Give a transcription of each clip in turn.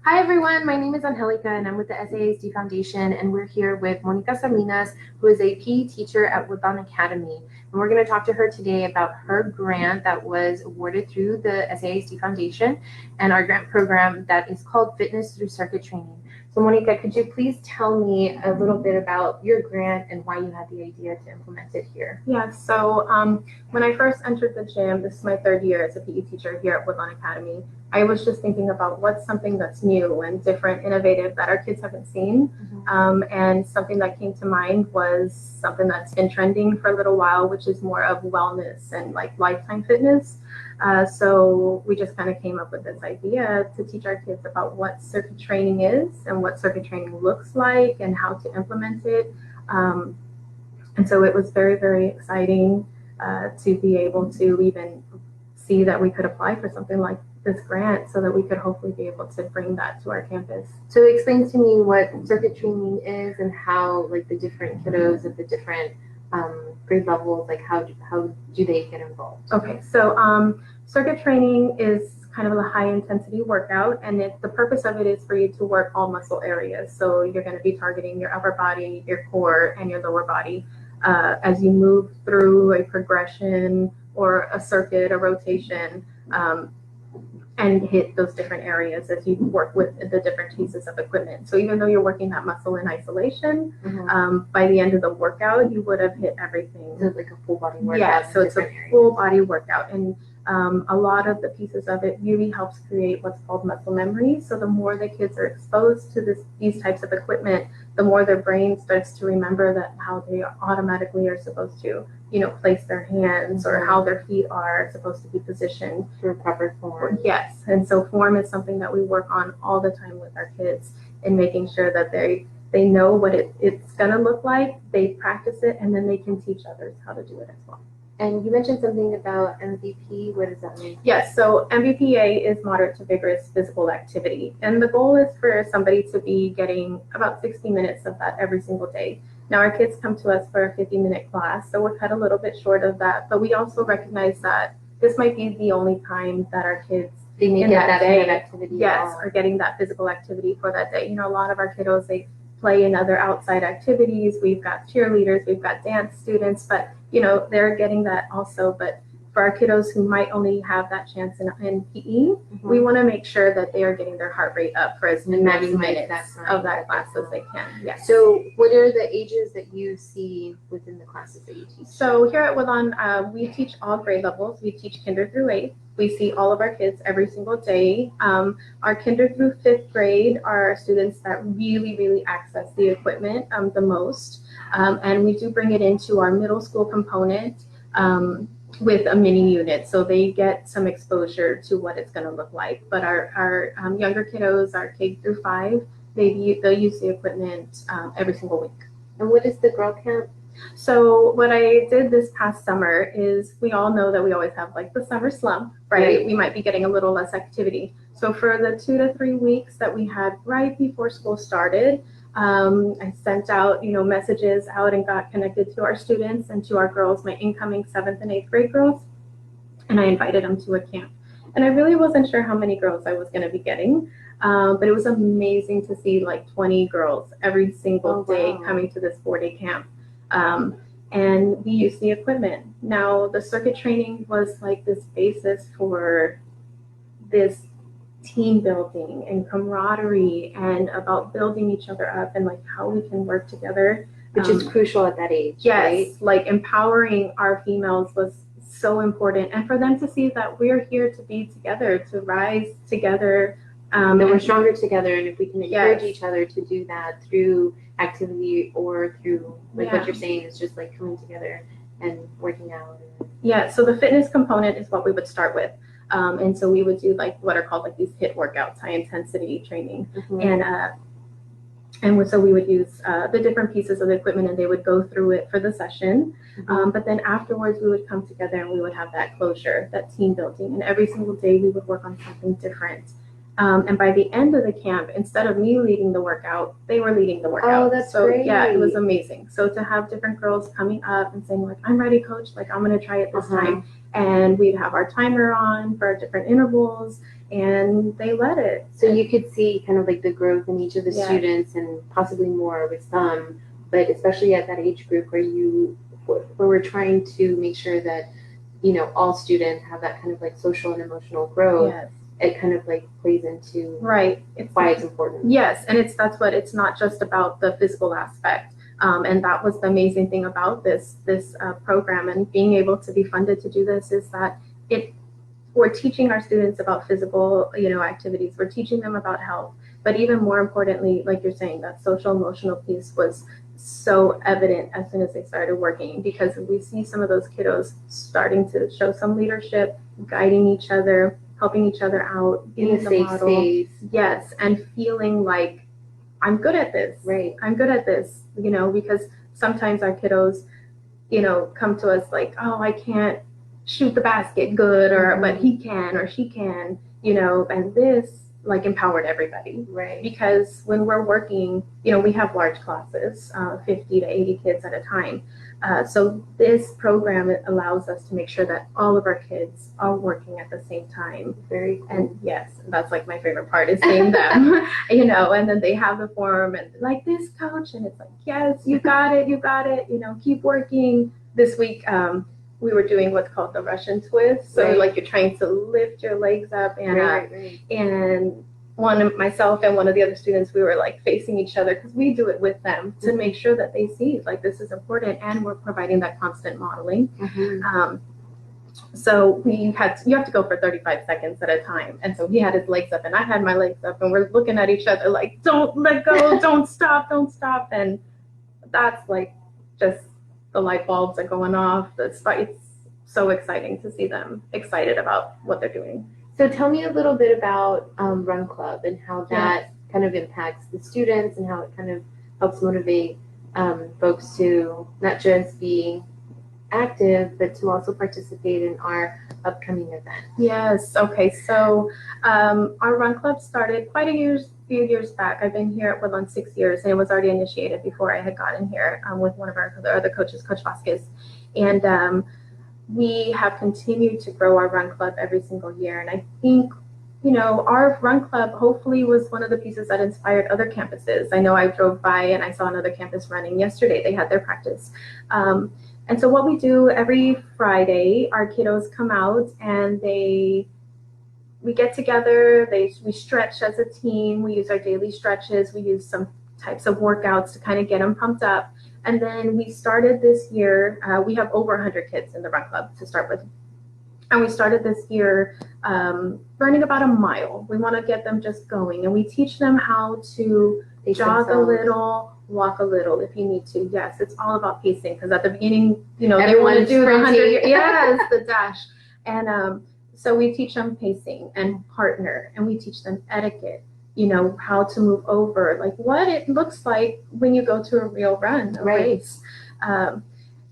Hi everyone, my name is Angelica and I'm with the SAISD Foundation, and we're here with Monica Salinas, who is a PE teacher at Woodlawn Academy. And we're going to talk to her today about her grant that was awarded through the SAISD Foundation and our grant program that is called Fitness Through Circuit Training. So Monica, could you please tell me a little bit about your grant and why you had the idea to implement it here? Yeah, so when I first entered the gym, this is my third year as a PE teacher here at Woodlawn Academy, I was just thinking about what's something that's new and different, innovative that our kids haven't seen. And something that came to mind was something that's been trending for a little while, which is more of wellness and like lifetime fitness. So we just kind of came up with this idea to teach our kids about what circuit training is and what circuit training looks like and how to implement it. And so it was very, very exciting to be able to even see that we could apply for something like this grant so that we could hopefully be able to bring that to our campus. So explain to me what circuit training is and how like the different kiddos at the different grade levels, like how do they get involved? Okay, so circuit training is kind of a high intensity workout, and the purpose of it is for you to work all muscle areas. So you're going to be targeting your upper body, your core, and your lower body as you move through a progression or a circuit, a rotation, and hit those different areas as you work with the different pieces of equipment. So even though you're working that muscle in isolation, by the end of the workout, you would have hit everything. So it's like a full body workout. Yeah, so it's a full body workout. And a lot of the pieces of it really helps create what's called muscle memory. So the more the kids are exposed to these types of equipment, the more their brain starts to remember that how they automatically are supposed to, place their hands or how their feet are supposed to be positioned for proper form. Yes, and so form is something that we work on all the time with our kids in making sure that they know what it's going to look like, they practice it, and then they can teach others how to do it as well. And you mentioned something about MVP. What does that mean? Yes, so MBPA is moderate to vigorous physical activity. And the goal is for somebody to be getting about 60 minutes of that every single day. Now, our kids come to us for a 50-minute class, so we're cut a little bit short of that. But we also recognize that this might be the only time that our kids in that day, kind of activity. Yes, are getting that physical activity for that day. A lot of our kiddos, they play in other outside activities. We've got cheerleaders, we've got dance students, but they're getting that also. But for our kiddos who might only have that chance in PE, we want to make sure that they are getting their heart rate up for as many minutes of that class as they can. Yes. So what are the ages that you see within the classes that you teach? So here at Woodlawn, we teach all grade levels. We teach kinder through 8th. We see all of our kids every single day. Our kinder through 5th grade are students that really, really access the equipment the most. And we do bring it into our middle school component with a mini unit, so they get some exposure to what it's going to look like. But our younger kiddos, our K through 5, they'll use the equipment every single week. And what is the girl camp? So what I did this past summer is, we all know that we always have like the summer slump, right? We might be getting a little less activity. So for the 2 to 3 weeks that we had right before school started, I sent out, messages out and got connected to our students and to our girls, my incoming 7th and 8th grade girls, and I invited them to a camp. And I really wasn't sure how many girls I was going to be getting, but it was amazing to see like 20 girls every single day coming to this 4-day camp. And we used the equipment. Now, the circuit training was like this basis for this team building and camaraderie and about building each other up and like how we can work together. Which is crucial at that age, yes, right? Like empowering our females was so important. And for them to see that we're here to be together, to rise together. That we're stronger together, and if we can encourage each other to do that through activity or through like what you're saying is just like coming together and working out. Yeah, so the fitness component is what we would start with. And so we would do like what are called like these HIIT workouts, high intensity training. And so we would use the different pieces of the equipment, and they would go through it for the session. But then afterwards we would come together and we would have that closure, that team building. And every single day we would work on something different. And by the end of the camp, instead of me leading the workout, they were leading the workout. Oh, that's great. Yeah, it was amazing. So to have different girls coming up and saying like, I'm ready, coach, like I'm going to try it this time. and we'd have our timer on for our different intervals, and they led it. So you could see kind of like the growth in each of the Yeah. students, and possibly more with some, but especially at that age group where we're trying to make sure that, you know, all students have that kind of like social and emotional growth. Yes. It kind of like plays into Right. why it's important. Yes, and it's not just about the physical aspect. And that was the amazing thing about this program, and being able to be funded to do this, is that we're teaching our students about physical, you know, activities. We're teaching them about health, but even more importantly, like you're saying, that social emotional piece was so evident as soon as they started working, because we see some of those kiddos starting to show some leadership, guiding each other, helping each other out, In a safe space. Yes, and feeling like, I'm good at this. Right. I'm good at this, you know, because sometimes our kiddos, you know, come to us like, oh, I can't shoot the basket good, or but he can or she can, you know, and this like empowered everybody. Right. Because when we're working, you know, we have large classes, 50 to 80 kids at a time. So this program allows us to make sure that all of our kids are working at the same time. Very cool. And yes, that's like my favorite part, is seeing them, you know, and then they have the form and like, this coach, and it's like, yes, you got it, you know, keep working. This week, we were doing what's called the Russian twist. So like you're trying to lift your legs up, and and myself and one of the other students, we were like facing each other, because we do it with them to make sure that they see like this is important, and we're providing that constant modeling. So you have to go for 35 seconds at a time, and so he had his legs up and I had my legs up, and we're looking at each other like, don't let go, don't stop, and that's like just the light bulbs are going off. It's so exciting to see them excited about what they're doing. So tell me a little bit about Run Club and how that kind of impacts the students, and how it kind of helps motivate folks to not just be active, but to also participate in our upcoming event. Yes. Okay. So our Run Club started quite a few years back. I've been here at Woodlawn 6 years, and it was already initiated before I had gotten here with one of our other coaches, Coach Vasquez. And we have continued to grow our Run Club every single year. And I think, you know, our Run Club hopefully was one of the pieces that inspired other campuses. I know I drove by and I saw another campus running yesterday. They had their practice. And so what we do every Friday, our kiddos come out and we get together, we stretch as a team, we use our daily stretches, we use some types of workouts to kind of get them pumped up. And then we started this year, we have over 100 kids in the Run Club to start with. And we started this year running about a mile. We want to get them just going. And we teach them how to jog a little, walk a little if you need to. Yes, it's all about pacing, because at the beginning, you know, they want to do the 100, yes, the dash. And so we teach them pacing and partner, and we teach them etiquette, you know, how to move over, like what it looks like when you go to a real run, a race.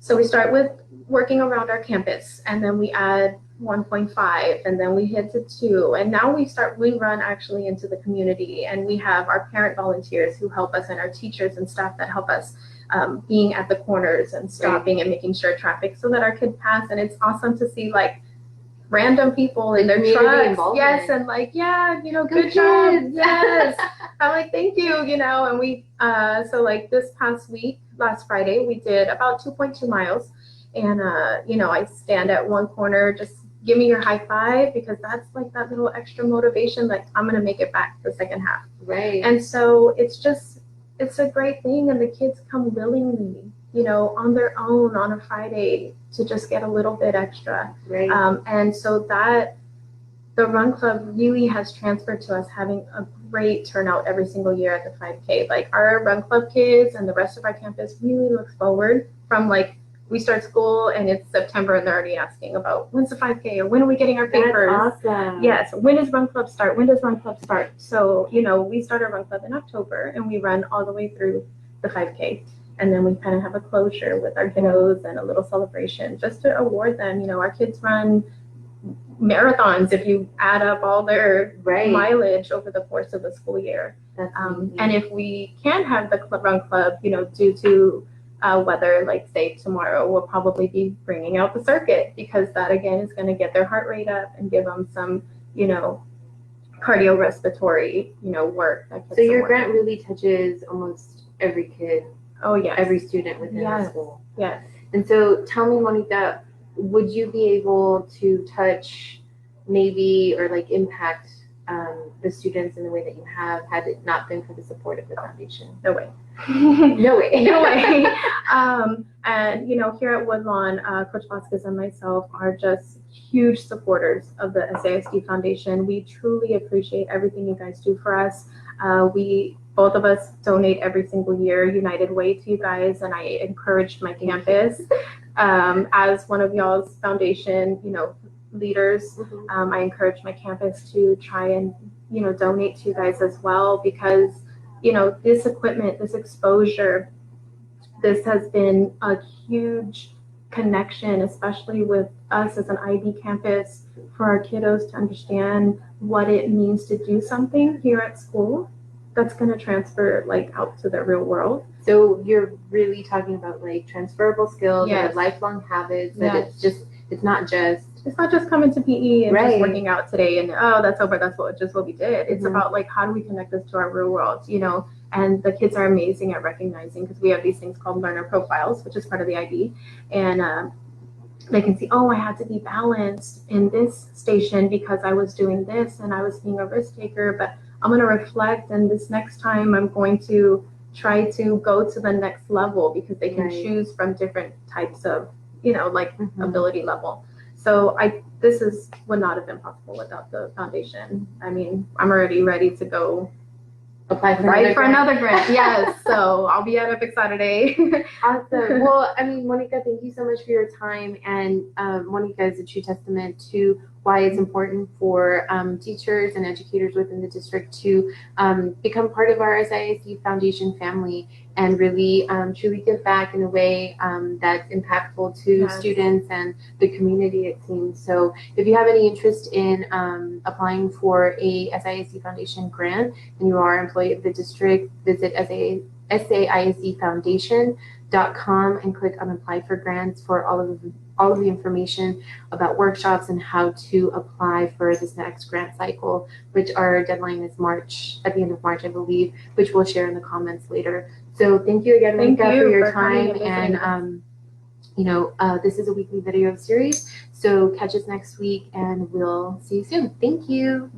So we start with working around our campus, and then we add 1.5, and then we hit to 2, and now we run actually into the community, and we have our parent volunteers who help us, and our teachers and staff that help us being at the corners and stopping and making sure traffic so that our kids pass. And it's awesome to see like random people in their trucks, yes, and like, yeah, you know, good job, yes. I'm like, thank you, you know. And we so like this past week, last Friday, we did about 2.2 miles, and you know, I stand at one corner, just give me your high five, because that's like that little extra motivation, like I'm gonna make it back the second half. Right. And so it's a great thing, and the kids come willingly, you know, on their own on a Friday to just get a little bit extra. Right. And so that the Run Club really has transferred to us having a great turnout every single year at the 5K. Like our Run Club kids and the rest of our campus really looks forward from like, we start school and it's September and they're already asking about when's the 5K or when are we getting our papers? That's awesome. Yes. When does Run Club start? When does Run Club start? So, you know, we start our Run Club in October and we run all the way through the 5K. And then we kind of have a closure with our kiddos and a little celebration just to award them. You know, our kids run marathons if you add up all their mileage over the course of the school year. And if we can't have the Run Club, you know, due to whether, like, say tomorrow we'll probably be bringing out the circuit, because that again is going to get their heart rate up and give them some, cardiorespiratory, work that gets So your them grant working. really touches almost every kid, Oh yes. every student within the Yes. school. Yes. And so tell me, Monica, would you be able to touch maybe or like impact the students in the way that you have had it not been for the support of the foundation? No way. No way. No way. And here at Woodlawn, Coach Vasquez and myself are just huge supporters of the SAISD Foundation. We truly appreciate everything you guys do for us. We both of us donate every single year United Way to you guys, and I encourage my campus as one of y'all's foundation, leaders. I encourage my campus to try and donate to you guys as well, because this equipment, this exposure, this has been a huge connection, especially with us as an IB campus, for our kiddos to understand what it means to do something here at school that's going to transfer like out to the real world. So you're really talking about like transferable skills Yes. and lifelong habits, that Yes. it's not just coming to PE and Right. just working out today and that's over, that's what we did. It's Mhm. about like, how do we connect this to our real world, and the kids are amazing at recognizing, because we have these things called learner profiles, which is part of the IB, and they can see, oh, I had to be balanced in this station because I was doing this and I was being a risk taker, but I'm going to reflect, and this next time I'm going to try to go to the next level, because they can Right. choose from different types of, Mhm. ability level. So this would not have been possible without the foundation. I mean, I'm already ready to go apply for another grant. Yes, so I'll be at Epic Saturday. Awesome. Well, I mean, Monica, thank you so much for your time. And Monica is a true testament to why it's important for teachers and educators within the district to become part of our SAISD Foundation family and really truly give back in a way that's impactful to Yes. students and the community, it seems. So if you have any interest in applying for a SAISD Foundation grant and you are an employee of the district, visit SAISDFoundation.com and click on apply for grants for all of the information about workshops and how to apply for this next grant cycle, which our deadline is March, at the end of March, I believe, which we'll share in the comments later. So thank you again, Monica, for your time. And this is a weekly video series, so catch us next week and we'll see you soon. Thank you.